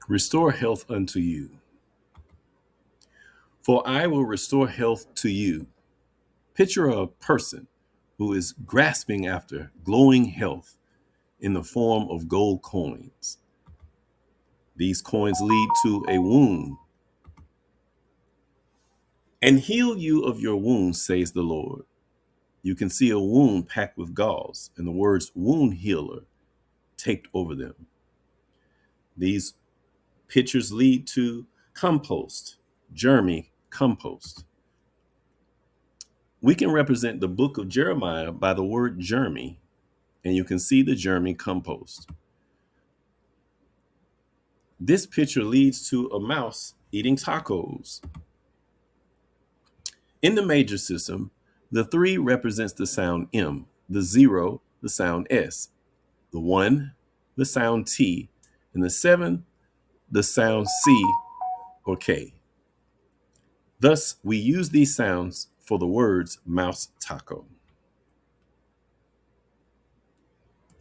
Restore health unto you. For I will restore health to you. Picture a person who is grasping after glowing health in the form of gold coins. These coins lead to a wound and heal you of your wounds, says the Lord. You can see a wound packed with gauze and the words wound healer taped over them. These pictures lead to compost, germy compost. We can represent the book of Jeremiah by the word germy, and you can see the germy compost. This picture leads to a mouse eating tacos. In the major system, the 3 represents the sound M, the 0, the sound S, the 1, the sound T, and the 7, the sound C or K. Thus, we use these sounds for the words mouse taco.